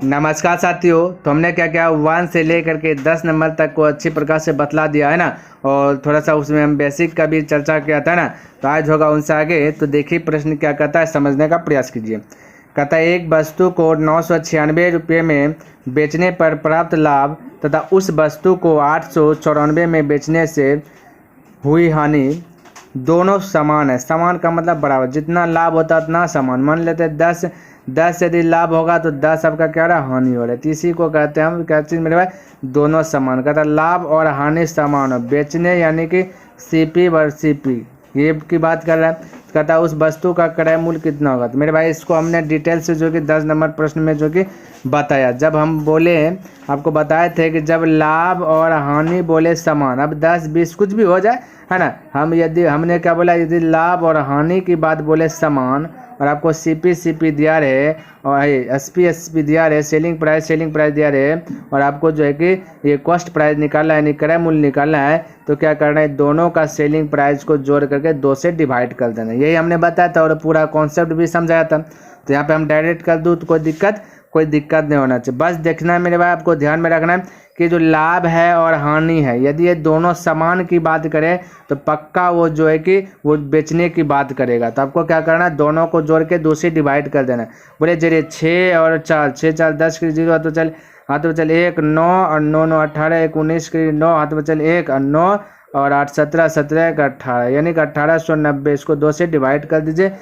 नमस्कार साथियों। तो हमने क्या क्या 1 से लेकर के 10 नंबर तक को अच्छी प्रकार से बतला दिया है ना, और थोड़ा सा उसमें हम बेसिक का भी चर्चा किया था ना। तो आज होगा उनसे आगे। तो देखिए प्रश्न क्या कहता है, समझने का प्रयास कीजिए। कहता है एक वस्तु को 996 रुपये में बेचने पर प्राप्त लाभ तथा उस वस्तु को 894 में बेचने से हुई हानि दोनों समान है। समान का मतलब बराबर, जितना लाभ होता है उतना समान। मान लेते हैं 10 यदि लाभ होगा तो 10 आपका क्या रहा, हानि हो रहा है। तो इसी को कहते हैं हम क्या चीज़ मेरे भाई, दोनों समान। कहता है लाभ और हानि समान हो, बेचने यानी कि सीपी वर सीपी ये की बात कर रहा है। कहता है उस वस्तु का क्रय मूल्य कितना होगा। तो मेरे भाई इसको हमने डिटेल से जो कि 10 नंबर प्रश्न में जो कि बताया। जब हम बोले आपको बताए थे कि जब लाभ और हानि बोले समान, अब 10-20 कुछ भी हो जाए है ना, हम यदि हमने क्या बोला, यदि लाभ और हानि की बात बोले समान और आपको सीपी दिया रहे और एसपी दिया रहे, सेलिंग प्राइस दिया रहे, और आपको जो है कि ये कॉस्ट प्राइस निकालना है, क्रय मूल्य निकालना है, तो क्या करना है, दोनों का सेलिंग प्राइस को जोड़ करके 2 से डिवाइड कर देना। यही हमने बताया था और पूरा कॉन्सेप्ट भी समझाया था। तो यहाँ पे हम डायरेक्ट कर दूँ तो कोई दिक्कत नहीं होना चाहिए। बस देखना है मेरे भाई, आपको ध्यान में रखना है कि जो लाभ है और हानि है, यदि ये दोनों समान की बात करें तो पक्का वो जो है कि वो बेचने की बात करेगा। तो आपको क्या करना है, दोनों को जोड़ के 2 से डिवाइड कर देना। बोले चलिए 6 और 4, 6 4 10 के 0, तो चल हाथ में चल 1 9 और 9 9 18, 1 19 के 9, हाथ में चल 1 और 9 और 8 17 17 का 18, यानी कि 1890। इसको 2 से डिवाइड कर दीजिए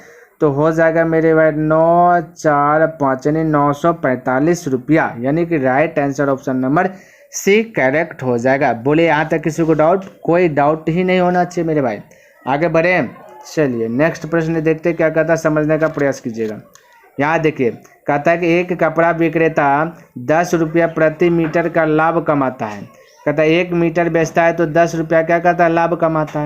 तो हो जाएगा मेरे भाई 945 यानी 945 रुपया, यानी कि right answer option number C correct हो जाएगा। बोले यहाँ तक किसी को डाउट? कोई डाउट ही नहीं होना चाहिए मेरे भाई। आगे बढ़े, चलिए नेक्स्ट प्रश्न देखते क्या कहता है, समझने का प्रयास कीजिएगा। यहाँ देखिए कहता है कि एक कपड़ा विक्रेता 10 रुपया प्रति मीटर का लाभ कमाता है। कहता है 1 मीटर बेचता है तो 10 रुपया क्या कहता है, लाभ कमाता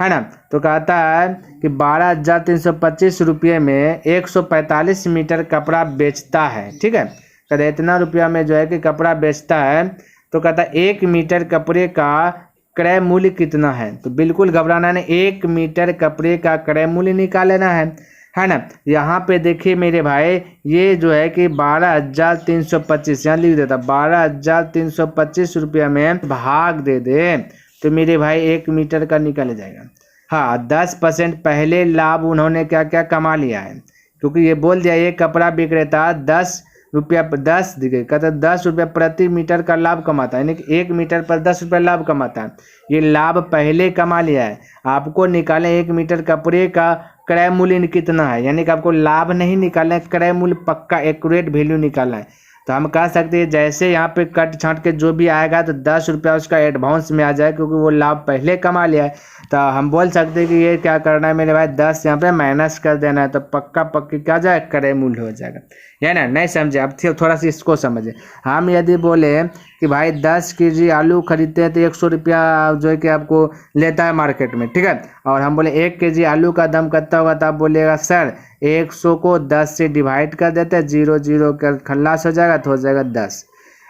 है ना। तो कहता है कि 12,325 रुपये में 145 मीटर कपड़ा बेचता है। ठीक है, कहता है इतना रुपया में जो है कि कपड़ा बेचता है। तो कहता है 1 मीटर कपड़े का क्रय मूल्य कितना है। तो बिल्कुल घबराना नहीं, 1 मीटर कपड़े का क्रय मूल्य निकाल लेना है ना। यहाँ पे देखिए मेरे भाई, ये जो है कि 12,325 यहाँ लिख देता, 12,325 रुपया में भाग दे दे तो मेरे भाई 1 मीटर का निकल जाएगा। हाँ, 10% पहले लाभ उन्होंने क्या क्या कमा लिया है, क्योंकि ये बोल दिया ये कपड़ा विक्रेता 10 रुपया 10 दिखे कहता 10 रुपया प्रति मीटर का लाभ कमाता है, यानी कि 1 मीटर पर 10 रुपया लाभ कमाता है। ये लाभ पहले कमा लिया है। आपको निकाले 1 मीटर कपड़े का क्रय मूल्य कितना है, यानी कि आपको लाभ नहीं निकालना है, क्रय मूल्य पक्का एक्यूरेट वैल्यू निकालना है। तो हम कह सकते हैं जैसे यहाँ पे कट छांट के जो भी आएगा तो 10 रुपया उसका एडवांस में आ जाए, क्योंकि वो लाभ पहले कमा लिया है। तो हम बोल सकते हैं कि ये क्या करना है मेरे भाई, 10 यहाँ पे माइनस कर देना है, तो पक्का पक्की क्या जाए, क्रय मूल्य हो जाएगा। है ना, नहीं समझे? अब थोड़ा सा इसको समझे। हम यदि बोले कि भाई 10 केजी आलू खरीदते हैं तो 100 रुपया जो है कि आपको लेता है मार्केट में, ठीक है, और हम बोले 1 केजी आलू का दाम कितना होगा, तो आप बोलिएगा सर 100 को 10 से डिवाइड कर देते हैं, 0 0 का खल्लास हो जाएगा तो हो जाएगा 10,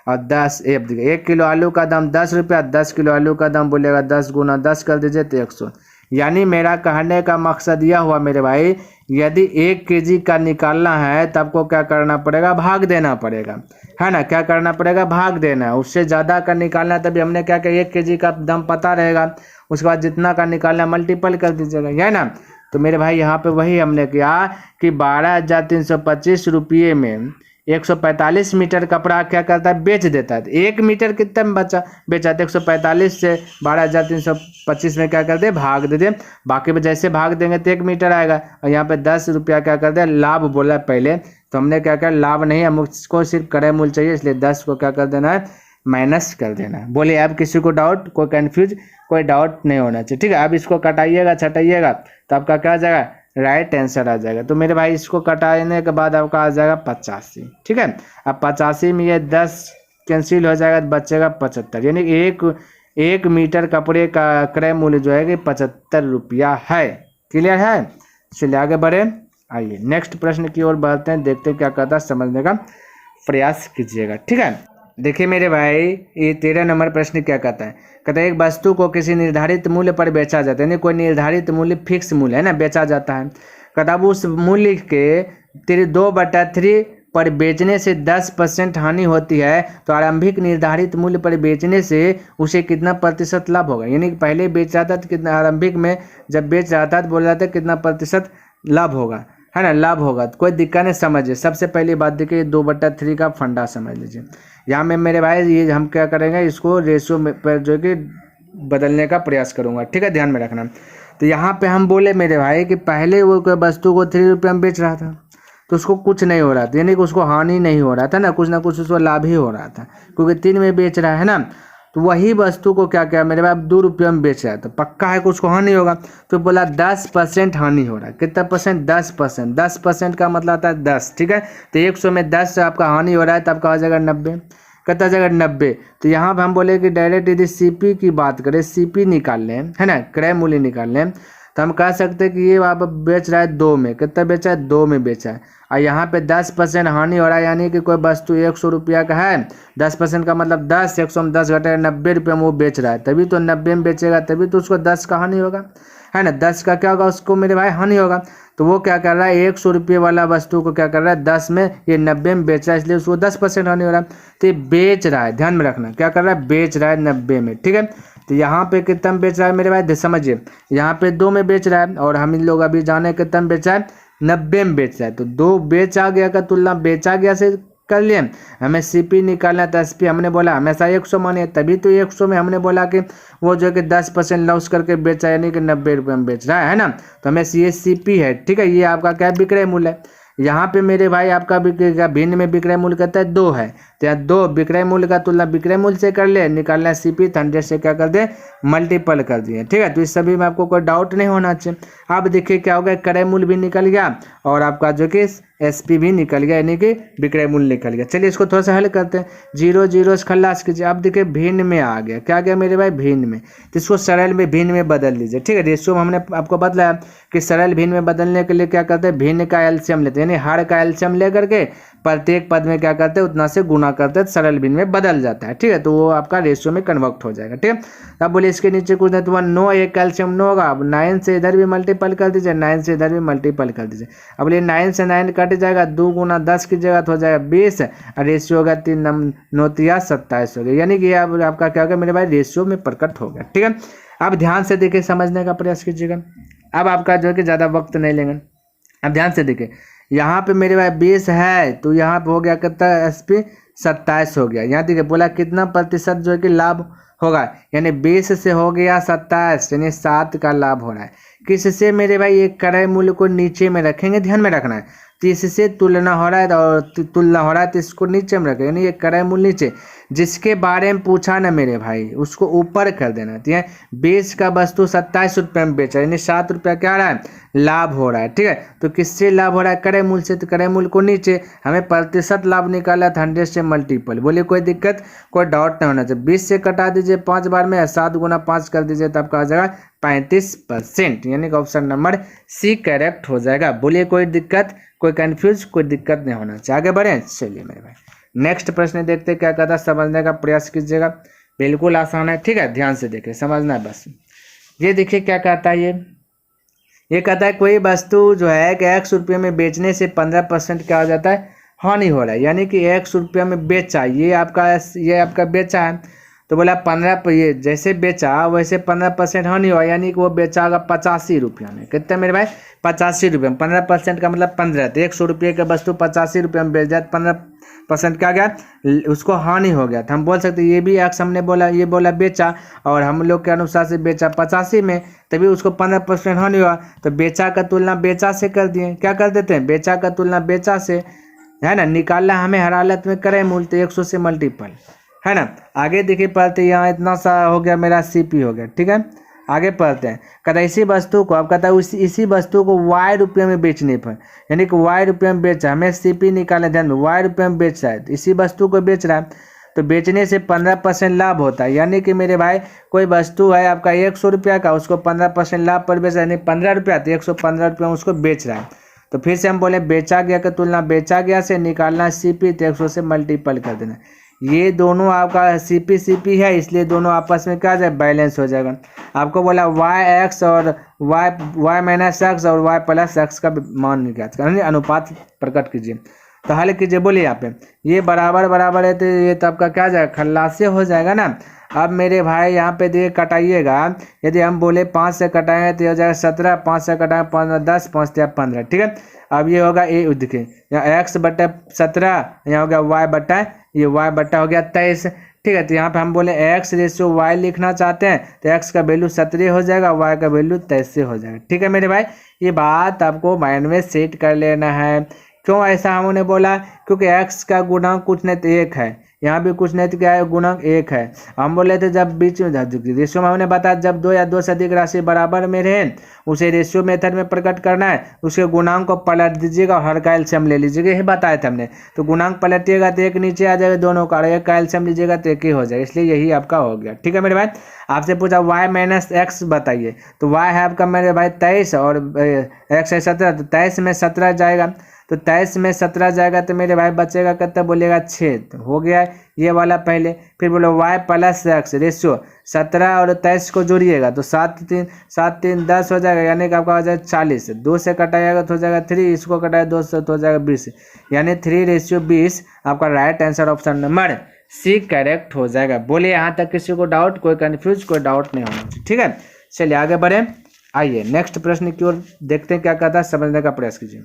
और 10 1 किलो आलू का दाम 10 रुपया, 10 किलो आलू का दाम बोलेगा 10 गुना 10 कर दीजिए तो 100। यानी मेरा कहने का मकसद यह हुआ मेरे भाई, यदि 1 केजी का निकालना है तो आपको क्या करना पड़ेगा, भाग देना पड़ेगा, है ना। क्या करना पड़ेगा, भाग देना है। उससे ज़्यादा का निकालना है तभी हमने क्या किया, 1 केजी का दाम पता रहेगा, उसके बाद जितना का निकालना है मल्टीपल कर दीजिएगा, है ना। तो मेरे भाई यहाँ पे वही हमने किया कि 12,325 रुपये में 145 मीटर कपड़ा क्या करता है, बेच देता है। तो 1 मीटर कितने में बेचा था, 145 से 12,325 में क्या कर दे, भाग दे दे। बाकी में जैसे भाग देंगे तो 1 मीटर आएगा, और यहाँ पे 10 रुपया क्या कर दे, लाभ बोला पहले, तो हमने क्या किया, लाभ नहीं, हमको सिर्फ क्रय मूल्य चाहिए, इसलिए 10 को क्या कर देना है, माइनस कर देना है। बोले अब किसी को डाउट, कोई कन्फ्यूज, कोई डाउट नहीं होना चाहिए, ठीक है। अब इसको कटाइएगा छटाइएगा तो आपका क्या आ जाएगा, राइट आंसर आ जाएगा। तो मेरे भाई इसको कटाने के बाद आपका आ जाएगा 85, ठीक है। अब 85 में ये 10 कैंसिल हो जाएगा तो बचेगा 75, यानी एक मीटर कपड़े का क्रय मूल्य जो है कि 75 रुपया है। क्लियर है? चलिए आगे बढ़े, आइए नेक्स्ट प्रश्न की ओर बढ़ते हैं, देखते हैं क्या कहता है, समझने का प्रयास कीजिएगा, ठीक है। देखिए मेरे भाई, ये 13 नंबर प्रश्न क्या कहता है, कहता है एक वस्तु को किसी निर्धारित मूल्य पर बेचा जाता है, यानी कोई निर्धारित मूल्य फिक्स मूल्य है ना, बेचा जाता है। कहता अब उस मूल्य के 2/3 पर बेचने से 10% हानि होती है तो आरंभिक निर्धारित मूल्य पर बेचने से उसे कितना प्रतिशत लाभ होगा। यानी कि पहले बेच रहा था तो कितना, आरंभिक में जब बेच रहा था तो बोल रहा था कितना प्रतिशत लाभ होगा, है ना, लाभ होगा। तो कोई दिक्कत नहीं, समझिए। सबसे पहली बात देखिए 2/3 का फंडा समझ लीजिए। यहाँ में मेरे भाई ये हम क्या करेंगे, इसको रेशियो में पर जो कि बदलने का प्रयास करूँगा, ठीक है, ध्यान में रखना। तो यहाँ पे हम बोले मेरे भाई कि पहले वो कोई वस्तु को 3 रुपये में बेच रहा था तो उसको कुछ नहीं हो रहा था, यानी कि उसको हानि नहीं हो रहा था ना कुछ उसको लाभ ही हो रहा था, क्योंकि 3 में बेच रहा है ना। तो वही वस्तु को क्या क्या मेरे भाई 2 रुपये में बेच रहा है तो पक्का है कि उसको हानि होगा। तो बोला 10% हानि हो रहा है। कितना परसेंट? 10%। 10% का मतलब आता है 10, ठीक है। तो 100 में 10 आपका हानि हो रहा है, तब कहा जाएगा 90। कितना जगह 90। तो यहाँ पर हम बोले कि डायरेक्ट यदि सीपी की बात करें, सीपी निकाल लें, है ना, क्रय मूल्य निकाल लें, तो हम कह सकते हैं कि ये आप बेच रहा है 2 में। कितना बेचा है? 2 में बेचा है। और यहाँ पे 10% हानि हो रहा है, यानी कि कोई वस्तु 100 रुपया का है, 10% का मतलब 10, 100 में 10 घटे 90 रुपये में वो बेच रहा है, तभी तो 90 में बेचेगा, तभी तो उसको 10 का हानि होगा, है ना। 10 का क्या होगा उसको मेरे भाई? हानि होगा। तो वो क्या कर रहा है, 100 रुपये वाला वस्तु को क्या कर रहा है 10 में, ये 90 में बेच रहा है, इसलिए उसको 10% हानि हो रहा है। तो ये बेच रहा है, ध्यान में रखना, क्या कर रहा है? बेच रहा है 90 में, ठीक है। तो यहाँ पे कितना में बेच रहा है मेरे भाई? समझिए, यहाँ पे 2 में बेच रहा है और हम लोग अभी जाने कितना में बेच रहा है? 90 में बेच रहा है। तो 2 बेचा गया का तुलना बेचा गया से कर लिए। हमें सीपी निकालना है तो एसपी हमने बोला हमेशा 100 माने, तभी तो 100 में हमने बोला कि वो जो कि 10% लॉस करके बेचा, यानी कि 90 रुपये में बेच रहा है ना। तो हमें ये सीपी है, ठीक है। ये आपका क्या विक्रय मूल्य है। यहाँ पे मेरे भाई आपका बिक्रेगा भिन्न में विक्रय मूल्य कहता है 2 है, तो यहाँ 2 विक्रय मूल्य का तुलना विक्रय मूल्य से कर ले, निकालना है सीपी, 100 से क्या कर दे? मल्टीपल कर दिए, ठीक है। तो इस सभी में आपको कोई डाउट नहीं होना चाहिए। अब देखिए क्या होगा, क्रय मूल्य भी निकल गया और आपका जो कि एसपी भी निकल गया, यानी कि विक्रय मूल्य निकल गया। चलिए इसको थोड़ा सा हल करते हैं। 0 0 से खल्लास कीजिए। अब देखिए भिन्न में आ गया, क्या गया मेरे भाई? भिन्न में। तो इसको सरल में भिन्न में बदल लीजिए, ठीक है। रेशियो में हमने आपको बतलाया कि सरल भिन्न में बदलने के लिए क्या करते हैं, भिन्न का एलसीएम लेते हैं, यानी हर का एलसीएम लेकर के प्रत्येक पद में क्या करते हैं उतना से गुना करते हैं, सरल भिन्न में बदल जाता है, ठीक है। तो वो आपका रेशियो में कन्वर्ट हो जाएगा, ठीक है। अब बोले इसके नीचे कुछ नहीं, तो 9 एक कैल्शियम 9 होगा। अब 9 से इधर भी मल्टीपल कर दीजिए, 9 से इधर भी मल्टीपल कर दीजिए। अब बोले 9 से 9 कट जाएगा, 2 गुना 10 की जगह हो जाएगा 20 और रेशियो होगा 3 9 27 हो गया, यानी कि अब आपका क्या होगा मेरे भाई? रेशियो में प्रकट हो गया, ठीक है। अब ध्यान से देखिए, समझने का प्रयास कीजिएगा। अब आपका जो है कि ज़्यादा वक्त नहीं लेंगे। अब ध्यान से देखिए, यहाँ पे मेरे भाई 20 है तो यहाँ पे हो गया कितना? एसपी 27 हो गया। यहाँ देखिए बोला कितना प्रतिशत जो है कि लाभ होगा, यानी 20 से हो गया 27, यानी 7 का लाभ हो रहा है। किससे मेरे भाई? एक क्रय मूल्य को नीचे में रखेंगे, ध्यान में रखना है। तो इससे तुलना हो रहा है और तुलना हो रहा है तो इसको नीचे में रखें, यानी ये क्रय मूल्य नीचे। जिसके बारे में पूछा ना मेरे भाई उसको ऊपर कर देना। तो 20 का वस्तु 27 रुपये में बेचा, यानी 7 रुपया क्या रहा है? लाभ हो रहा है, ठीक है। तो किससे लाभ हो रहा है? क्रय मूल्य से। तो क्रय मूल्य को नीचे, हमें प्रतिशत लाभ निकाला था 100 से मल्टीपल। बोलिए कोई दिक्कत, कोई डाउट नहीं होना चाहिए। 20 से कटा दीजिए 5 बार में, 7 गुना 5 कर दीजिए, तब कहा जाएगा 35%, यानी कि ऑप्शन नंबर सी करेक्ट हो जाएगा। बोलिए कोई दिक्कत, कोई कंफ्यूज, कोई दिक्कत नहीं होना चाहिए। आगे बढ़े, चलिए मेरे भाई नेक्स्ट प्रश्न देखते हैं क्या कहता है, समझने का प्रयास कीजिएगा। बिल्कुल आसान है, ठीक है, ध्यान से देखिए, समझना है बस। ये देखिए क्या कहता है, ये कहता है कोई वस्तु जो है कि 100 रुपये में बेचने से 15% क्या हो जाता है? हानि हो रहा है, यानी कि 100 रुपये में बेचा, ये आपका बेचा है, तो बोला 15, ये जैसे बेचा वैसे 15% हानि हुआ, यानी कि वो बेचा होगा 85 रुपये में। कितने मेरे भाई? 85 रुपये में। 15% का मतलब 15, तो 100 रुपये का वस्तु 85 रुपये में बेच जाए, 15% क्या गया? उसको हानि हो गया। तो हम बोल सकते ये भी एक्स हमने बोला, ये बोला बेचा और हम लोग के अनुसार से बेचा 85 में, तभी उसको 15% हानि हुआ। तो बेचा का तुलना बेचा से कर दिए, क्या कर देते हैं? बेचा का तुलना बेचा से, है ना। निकालना हमें हर हालत में क्रय मूल्य, तो 100 से मल्टीपल, है ना। आगे देखिए पढ़ते, यहाँ इतना सा हो गया मेरा सीपी हो गया, ठीक है। आगे पढ़ते हैं, कहता है इसी वस्तु को, अब कहता है इसी वस्तु को Y रुपये में बेचने पर, यानी कि Y रुपये में बेचा, हमें सीपी निकालना ध्यान में, Y रुपये में बेच रहा है, तो इसी वस्तु को बेच रहा है, तो बेचने से 15% लाभ होता है। यानी कि मेरे भाई कोई वस्तु है आपका 100 रुपया का, उसको 15% लाभ पर बेच रहा है, यानी 15 रुपया, तो 115 रुपये में उसको बेच रहा है। तो फिर से हम बोले बेचा गया का तुलना बेचा गया से, निकालना सीपी, तो 100 से मल्टीपल कर देना। ये दोनों आपका सीपी है, इसलिए दोनों आपस में क्या जाए? बैलेंस हो जाएगा। आपको बोला y(x) और y - x और y + x का मान निकाल, अनुपात प्रकट कीजिए। तो हल कीजिए, बोलिए यहाँ पे ये बराबर बराबर है तो ये तो आपका क्या जाएगा, खल्लासे हो जाएगा ना। अब मेरे भाई यहाँ पे देखिए कटाइएगा, यदि हम बोले 5 से कटाएंगे तो ये हो जाएगा 17, 5 से कटाएंगे 15, 10, 5 या 15, ठीक है। अब ये होगा ए, देखिए यहाँ x/17, यहाँ हो गया y/, हो गया 23, ठीक है। तो यहाँ पे हम बोले x/y लिखना चाहते हैं तो x का वैल्यू 17 हो जाएगा, y का वैल्यू 23 हो जाएगा, ठीक है मेरे भाई। ये बात आपको माइंड में सेट कर लेना है। क्यों ऐसा हमने बोला, क्योंकि x का गुणांक कुछ नहीं तो 1 है, यहाँ भी कुछ नहीं तो क्या है, गुणांक 1 है। हम बोले थे जब बीच में रेशियो में हमने बताया जब 2 या 2 से अधिक राशि बराबर में रहे उसे रेशियो मेथड में प्रकट करना है, उसके गुणांक को पलट दीजिएगा और हर का एलसीएम ले लीजिएगा, यही बताया था हमने। तो गुणांक पलटिएगा तो 1 नीचे आ जाएगा दोनों का, और 1 का एलसीएम लीजिएगा तो 1 ही हो जाएगा, इसलिए यही आपका हो गया, ठीक है मेरे भाई। आपसे पूछा y - x बताइए, तो y है आपका मेरे भाई 23 और x है 17, तो 23 में 17 जाएगा, तो 23 में 17 जाएगा तो मेरे भाई बचेगा कितना, बोलिएगा 6, तो हो गया ये वाला पहले। फिर बोलो y + x रेशियो 17 और 23 को जोड़िएगा तो 7 3 10 हो जाएगा, यानी कि आपका हो जाएगा 40, 2 से कटाएगा तो हो जाएगा 3, इसको कटाएगा 2 से तो हो जाएगा 20, यानी 3:20 आपका right answer option number C correct हो जाएगा। बोलिए यहाँ तक किसी को डाउट, कोई कन्फ्यूज, कोई डाउट नहीं होना चाहिए, ठीक है। चलिए आगे बढ़े, आइए नेक्स्ट प्रश्न की ओर देखते हैं क्या कहता है, समझने का प्रयास कीजिए।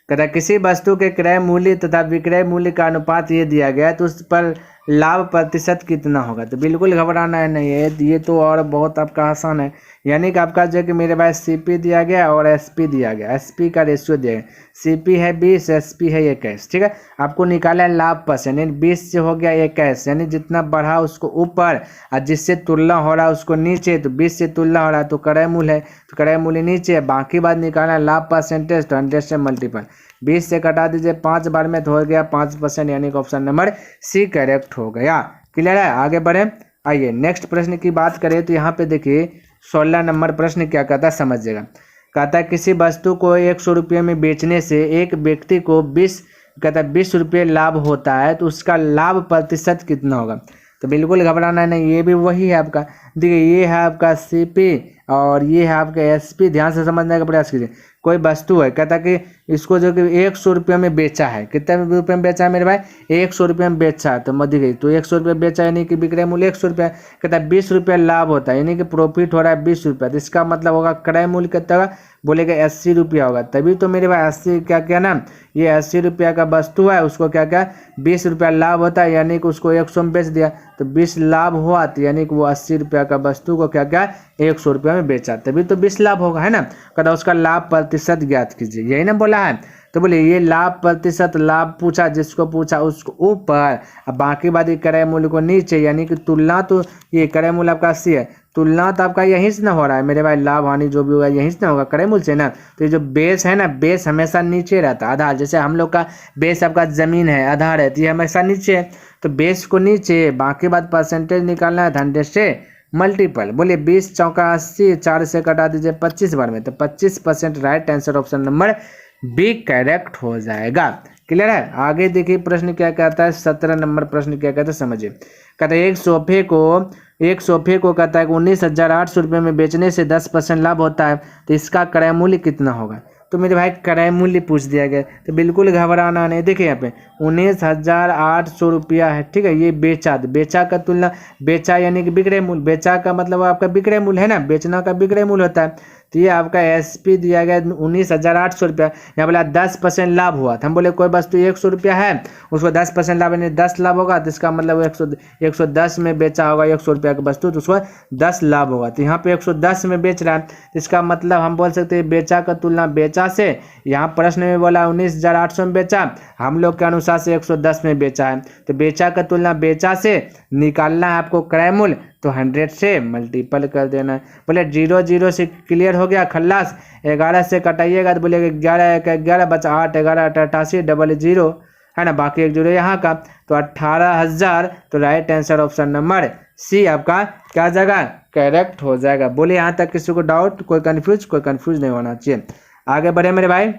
कहता किसी वस्तु के क्रय मूल्य तथा विक्रय मूल्य का अनुपात ये दिया गया है तो उस पर लाभ प्रतिशत कितना होगा। तो बिल्कुल घबराना है नहीं है, ये तो और बहुत आपका आसान है। यानी कि आपका जो है कि मेरे पास सीपी दिया गया और एसपी दिया गया, एसपी का रेशियो दिया गया, सीपी है 20, एसपी है 21, ठीक है। आपको निकाला है लाभ परसेंट, यानी 20 से हो गया 21, यानी जितना बढ़ा उसको ऊपर और जिससे तुलना हो रहा है उसको नीचे, तो 20 से तुलना हो रहा है तो क्रय मूल्य है, तो क्रय मूल्य नीचे है। बाकी बात निकालना लाभ परसेंटेज, तो 100 से मल्टीपल 20 से कटा दीजिए 5 बार में तो हो गया 5%, यानी कि ऑप्शन नंबर सी करेक्ट हो गया। क्लियर है, आगे बढ़े। आइए नेक्स्ट प्रश्न की बात करें तो यहाँ पे देखिए 16 नंबर प्रश्न क्या कहता है समझिएगा। कहता है किसी वस्तु को 100 रुपये में बेचने से एक व्यक्ति को 20 रुपये लाभ होता है तो उसका लाभ प्रतिशत कितना होगा। तो बिल्कुल घबराना नहीं, ये भी वही है आपका, देखिए ये है आपका सीपी और ये है आपका एसपी, ध्यान से समझने का प्रयास कीजिए। कोई वस्तु है, कहता कि इसको जो कि 100 रुपये में बेचा है, कितने रुपये में बेचा है मेरे भाई, 100 रुपये में बेचा है, तो मध्य गई तो 100 रुपये बेचा यानी कि विक्रय मूल्य 100 रुपये, कहता है 20 रुपये लाभ होता है यानी कि प्रॉफिट हो रहा है 20 रुपये, तो इसका मतलब होगा क्रय मूल्य कितना होगा, बोलेगा 80 रुपया होगा। तभी तो मेरे भाई 80 क्या ना, ये 80 रुपया का वस्तु है, उसको क्या 20 रुपया लाभ होता है, यानी कि उसको 100 में बेच दिया तो 20 लाभ हुआ, तो यानी कि वो 80 रुपया का वस्तु को क्या 100 रुपया में बेचा, तभी तो 20 लाभ होगा, है ना। कहता उसका लाभ प्रतिशत ज्ञात कीजिए, यही ना बोला है। तो बोले ये लाभ प्रतिशत, लाभ पूछा जिसको पूछा उसको ऊपर, अब बाकी बात क्रय मूल्य को नीचे, यानी कि तुलना तो ये क्रय मूल्य आपका 80 है, तुलना तो आपका यहीं से ना हो रहा है मेरे भाई, लाभ हानि जो भी होगा यहीं से ना होगा क्रय मूल्य से ना। तो ये जो बेस है ना, बेस हमेशा नीचे रहता है, आधार, जैसे हम लोग का बेस आपका जमीन है, आधार है, तो ये हमेशा नीचे है, तो बेस को नीचे, बाकी बात परसेंटेज निकालना है 100 से मल्टीपल। बोलिए 20 चौका 80, 4 से कटा दीजिए 25 बार में, तो 25% right answer option number B correct हो जाएगा। क्लियर है, आगे देखिए प्रश्न क्या कहता है, 17 नंबर प्रश्न क्या कहता है समझिए। कहता है एक सोफे को कहता है 19,800 रुपये में बेचने से 10% लाभ होता है तो इसका क्रय मूल्य कितना होगा। तो मेरे भाई क्रय मूल्य पूछ दिया गया, तो बिल्कुल घबराना नहीं। देखिए यहाँ पे 19,800 रुपया है, ठीक है। ये बेचा, बेचा का तुलना, बेचा यानी कि विक्रय मूल्य, बेचा का मतलब आपका विक्रय मूल्य है ना, बेचना का विक्रय मूल्य होता है। तो ये आपका एसपी दिया गया 19,800 रुपया, यहाँ बोला 10% लाभ हुआ था। हम बोले कोई वस्तु 100 रुपया है, उसको 10% लाभ यानी 10 लाभ होगा, तो इसका मतलब 110 में बेचा होगा 100 रुपया की वस्तु, तो उसको 10 लाभ होगा। तो यहाँ पे 110 में बेच रहा है, तो इसका मतलब हम बोल सकते हैं बेचा का तुलना बेचा से, यहाँ प्रश्न में बोला 19,800 में बेचा, हम लोग के अनुसार से 110 में बेचा है, तो बेचा का तुलना बेचा से निकालना है आपको क्रय मूल्य, तो 100 से मल्टीपल कर देना है। बोले 0 से क्लियर हो गया खल्लास। 11 से कटाइएगा तो बोले 11 1 11 बचा 8, 11 8 88 डबल 0 है ना, बाकी 1 0 यहाँ का, तो 18,000, तो right answer option number C आपका क्या जाएगा, करेक्ट हो जाएगा। बोले यहाँ तक किसी को डाउट, कोई कंफ्यूज नहीं होना चाहिए। आगे बढ़े मेरे भाई,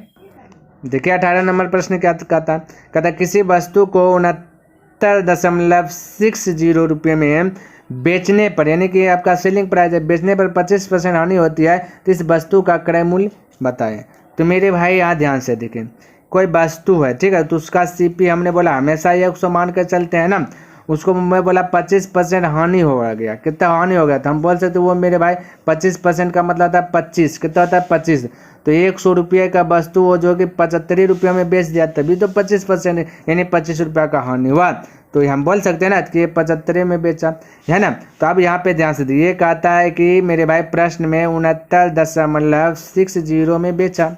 देखिए 18 नंबर प्रश्न क्या कहता किसी वस्तु को 69.60 रुपये में बेचने पर, यानी कि आपका सेलिंग प्राइस है, बेचने पर 25% हानि होती है तो इस वस्तु का क्रय मूल्य बताएं। तो मेरे भाई यहाँ ध्यान से देखें, कोई वस्तु है, ठीक है, तो उसका सीपी हमने बोला हमेशा 100 मान के चलते हैं ना, उसको मैं बोला 25% हानि हो गया, कितना हानि हो गया, तो हम बोल सकते वो मेरे भाई 25% का मतलब होता है 25, कितना होता है 25, तो 100 रुपये का वस्तु वो जो कि 75 रुपये में बेच दिया, तभी तो 25% यानी 25 रुपये का हानि हुआ। तो हम बोल सकते हैं ना कि ये 75 में बेचा है ना। तो अब यहाँ पे ध्यान से दिए, ये कहता है कि मेरे भाई प्रश्न में 69.60 में बेचा,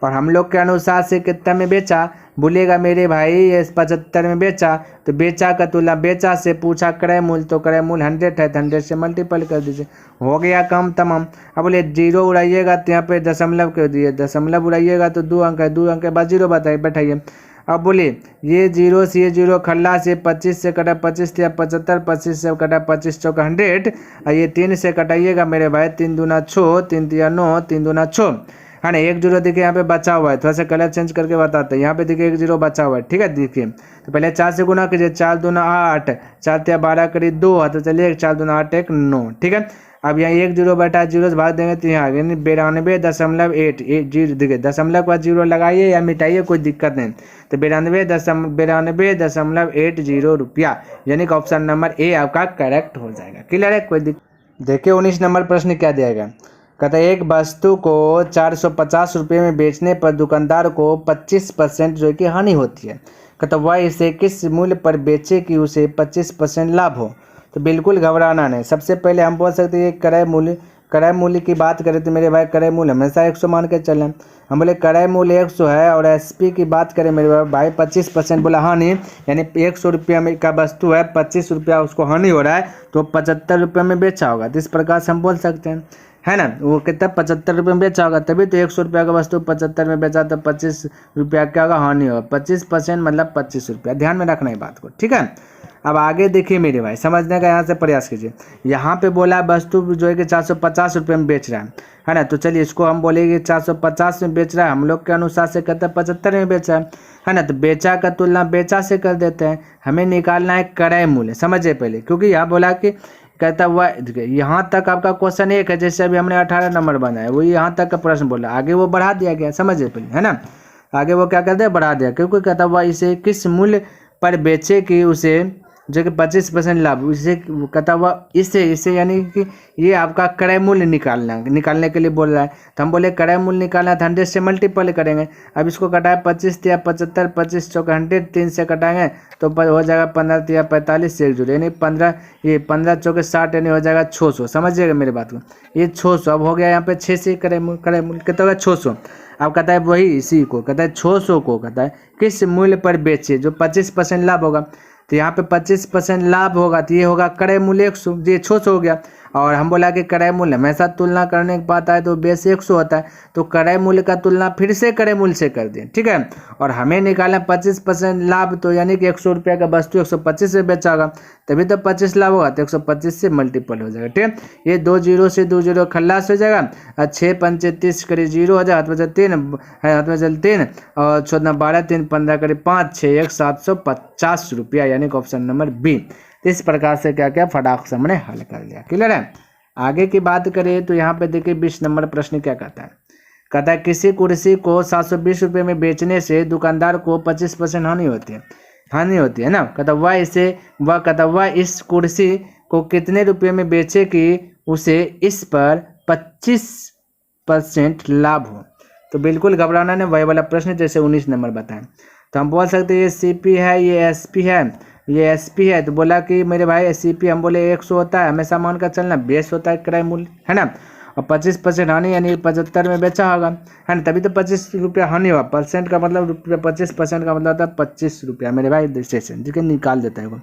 और हम लोग के अनुसार से कितना में बेचा, बोलेगा मेरे भाई ये 75 में बेचा, तो बेचा का तुलना बेचा से पूछा क्रय मूल्य, तो क्रय मूल्य 100 है, तो 100 से मल्टीपल कर दीजिए, हो गया काम तमाम। अब बोले 0 उड़ाइएगा तो यहाँ पे दशमलव कर दिए, दशमलव उड़ाइएगा तो 2 अंक है, 2 अंक के बाद 0 बताइए बैठाइए। अब बोले ये 0 से ये 0 खल्ला से 25 से कटा 25 या 75, 25 से कटा 25 चौका 100, और ये 3 से कटाइएगा मेरे भाई, 3 दूना 6, 3 तिया 9, 3 दूना 6 है ना। 1 0 देखिए यहाँ पे बचा हुआ है, थोड़ा सा कलर चेंज करके बताते हैं। यहाँ पे देखिए 1 0 बचा हुआ है, ठीक है। देखिए तो पहले 4 से गुना कीजिए, 4 दूना 8, 4 तिया 12 करीब 2 है, तो चलिए 4 दूना 8 1 9, ठीक है। अब यहाँ 1 0 बैठा है, 0 से भाग देंगे तो यहाँ यानी 92.8, जीरो देखिए दशमलव के बाद 0 लगाइए या मिटाइए कोई दिक्कत नहीं, तो 92.80 रुपया, यानी कि ऑप्शन नंबर ए आपका करेक्ट हो जाएगा। क्लियर है, कोई दिक्कत। देखिए 19 नंबर प्रश्न क्या दिया गया, कहता है एक वस्तु को 450 रुपये में बेचने पर दुकानदार को 25% जो कि हानि होती है, कहता वह इसे किस मूल्य पर बेचे कि उसे 25% लाभ हो। तो बिल्कुल घबराना नहीं। सबसे पहले हम बोल सकते हैं क्रय मूल्य की बात करें तो मेरे भाई क्रय मूल्य हमेशा 100 मान के चलें। हम बोले क्रय मूल्य 100 है, और एसपी की बात करें मेरे भाई 25% बोला हानि, यानी 100 रुपया में का वस्तु है, 25 रुपया उसको हानि हो रहा है, तो 75 रुपये में बेचा होगा। तो इस प्रकार से हम बोल सकते हैं, है ना। वो कितना 75 रुपये में बेचा होगा, तभी तो 100 रुपया का वस्तु 75 में बेचा, तो 25 रुपया क्या होगा, हानि होगा। 25% मतलब 25 रुपया, ध्यान में रखना है बात को, ठीक है। अब आगे देखिए मेरे भाई, समझने का यहाँ से प्रयास कीजिए। यहाँ पे बोला वस्तु जो है कि 450 रुपये में बेच रहा है ना, तो चलिए इसको हम बोलेंगे 450 में बेच रहा है, हम लोग के अनुसार से कहते हैं 75 में बेचा है ना। तो बेचा का तुलना बेचा से कर देते हैं, हमें निकालना है क्रय मूल्य, समझिए पहले, क्योंकि यहाँ बोला कि कहता हुआ यहाँ तक आपका क्वेश्चन एक है, जैसे अभी हमने 18 नंबर बनाया, वो यहाँ तक का प्रश्न बोला, आगे वो बढ़ा दिया गया, समझिए पहले, है ना। आगे वो क्या कहते हैं, बढ़ा दिया, क्योंकि कहता हुआ इसे किस मूल्य पर बेचे कि उसे जो कि 25% लाभ, इसे कहता हुआ इसे यानी कि ये आपका क्रय मूल्य निकालने के लिए बोल रहा है। तो हम बोले क्रय मूल्य निकालना है, 100 से मल्टीपल करेंगे। अब इसको कटाए 25 या 75, 25 चौका 100, 3 से कटाएंगे तो हो जाएगा 15 या 45 से 1 जोड़े, यानी 15 चौके 60, यानी हो जाएगा 600। समझिएगा मेरी बात को, ये 600 अब हो गया यहाँ पे 6 से क्रय मूल्य कितना होगा 600। अब कहता है वही इसी को कहता है 600 को कहता है किस मूल्य पर बेचे जो 25% लाभ होगा। तो यहाँ पे 25% लाभ होगा, तो ये होगा क्रय मूल्य 100, ये 600 हो गया। और हम बोला कि क्रय मूल्य हमेशा तुलना करने की बात आए तो बेस 100 होता है, तो क्रय मूल्य का तुलना फिर से क्रय मूल्य से कर दें, ठीक है। और हमें निकालना 25% लाभ, तो यानी कि 100 रुपये का वस्तु 125 से बेचा होगा, तभी तो 25 लाभ होगा, तो 125 से मल्टीपल हो जाएगा, ठीक है। ये 2 0 से 2 0 खल्लास हो जाएगा, और 6 पंचे 30 करीब 0 हो जाएगा, हाथ में चल 3 और 14 12 3 15 करीब 5 6 1 750 रुपया, यानी कि ऑप्शन नंबर बी। तो इस प्रकार से क्या क्या फटाक से हमने हल कर लिया। क्लियर है। आगे की बात करें तो यहाँ पे देखिए 20 नंबर प्रश्न क्या कहता है किसी कुर्सी को 720 रुपये में बेचने से दुकानदार को 25% हानि होती है ना। कहता वह इस कुर्सी को कितने रुपये में बेचे कि उसे इस पर 25% लाभ हो। तो बिल्कुल घबराना नहीं, वही वाला प्रश्न जैसे 19 नंबर बताएं। तो हम बोल सकते हैं ये सीपी है, ये एसपी है, ये एसपी है। तो बोला कि मेरे भाई सीपी हम बोले 100 होता है, हमेशा मान कर चलना, बेस होता है क्रय मूल्य, है ना। और 25% हानि यानी 75 में बेचा होगा, है ना, तभी तो 25 रुपया हानि हुआ। परसेंट का मतलब रुपया, 25% का मतलब होता है 25 रुपया मेरे भाई स्टेशन, ठीक है, निकाल देता है वो।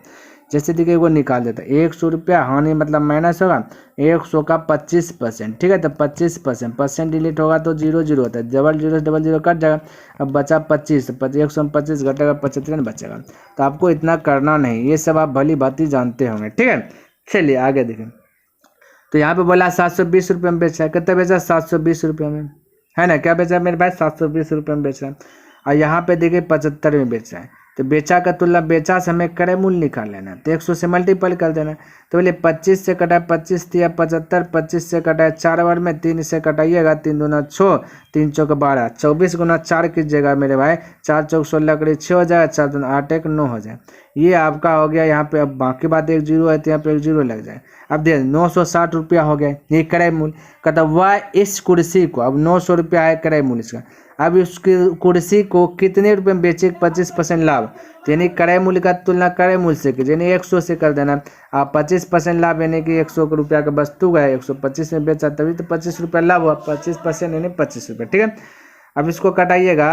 जैसे देखिए वो निकाल देता है 100 रुपया हानि मतलब माइनस होगा 100 का 25%, ठीक है। तो 25% डिलीट होगा तो 0 0 होता है, डबल जीरो कट जाएगा, अब बचा 25, 125 घटेगा 75 बचेगा। तो आपको इतना करना नहीं, ये सब आप भली भांति जानते होंगे, ठीक है। चलिए आगे देखें। तो यहाँ पे बोला 720 रुपये में बेचा है, कितना बेचा 720 रुपये में, है ना। क्या बेचा मेरे भाई 720 रुपये में बेच रहा है। और यहाँ पे देखिए 75 में बेच रहा है, तो बेचा का तुलना बेचा से हमें क्रय मूल्य निकाल लेना है, तो 100 से मल्टीपल कर देना। तो बोले 25 से कटा 25 दिया 75, 25 से कटा 4 बार में, 3 से कटाइएगा 3 दूना 6, 3 चौक 12, 24 गुना 4 कीजिएगा मेरे भाई, 4 चौक 16 करीब 6 हो जाएगा, 4 दूना 8 1 9 हो जाए। ये आपका हो गया यहाँ पे। अब बाकी बात एक जीरो है तो यहाँ पे एक जीरो लग जाए। अब देखिए 960 रुपया हो गया ये क्रय मूल्य। कहता वह इस कुर्सी को, अब 900 रुपया है क्रय मूल्य इसका, अब इसकी कुर्सी को कितने रुपए में बेचे 25% लाभ, तो यानी क्रय मूल्य का तुलना क्रय मूल्य से कीजिए, यानी 100 से कर देना। आप 25% लाभ यानी कि 100 रुपया का वस्तु है 125 में बेचा तभी तो 25 रुपया लाभ हुआ, 25% यानी 25 रुपये। ठीक है, अब इसको कटाइएगा।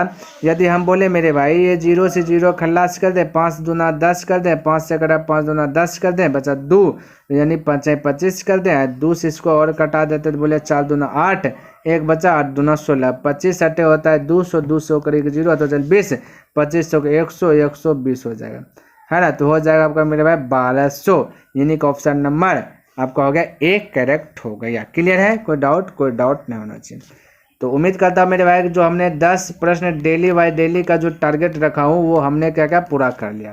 यदि हम बोले मेरे भाई ये 0 से 0 खल्लास कर दें, 5 दूना 10 कर दें, 5 से कटा 5 दूना 10 कर दें, बचा 2 यानी 5 25 कर दें, 2 से इसको और कटा देते तो बोले 4 दूना 8, 1 बचा 8 दूना 16, 25 अटे होता है 200, 200 करेगी 0 तो चल 20, 2500 के 100, 120 हो जाएगा, है ना। तो हो जाएगा आपका मेरे भाई 1200, यानी कि ऑप्शन नंबर आपका हो गया एक करेक्ट हो गया। क्लियर है, कोई डाउट नहीं होना चाहिए। तो उम्मीद करता हूँ मेरे भाई जो हमने 10 प्रश्न डेली बाय डेली का जो टारगेट रखा हूँ वो हमने क्या क्या पूरा कर लिया,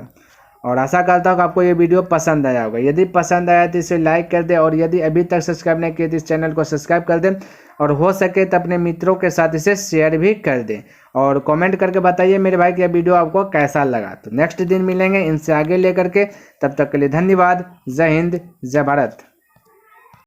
और आशा करता हूँ कि आपको ये वीडियो पसंद आया होगा। यदि पसंद आया तो इसे लाइक कर दें, और यदि अभी तक सब्सक्राइब नहीं किए तो इस चैनल को सब्सक्राइब कर दें, और हो सके तो अपने मित्रों के साथ इसे शेयर भी कर दें, और कमेंट करके बताइए मेरे भाई कि यह वीडियो आपको कैसा लगा। तो नेक्स्ट दिन मिलेंगे इनसे आगे लेकर के, तब तक के लिए धन्यवाद। जय हिंद, जय भारत।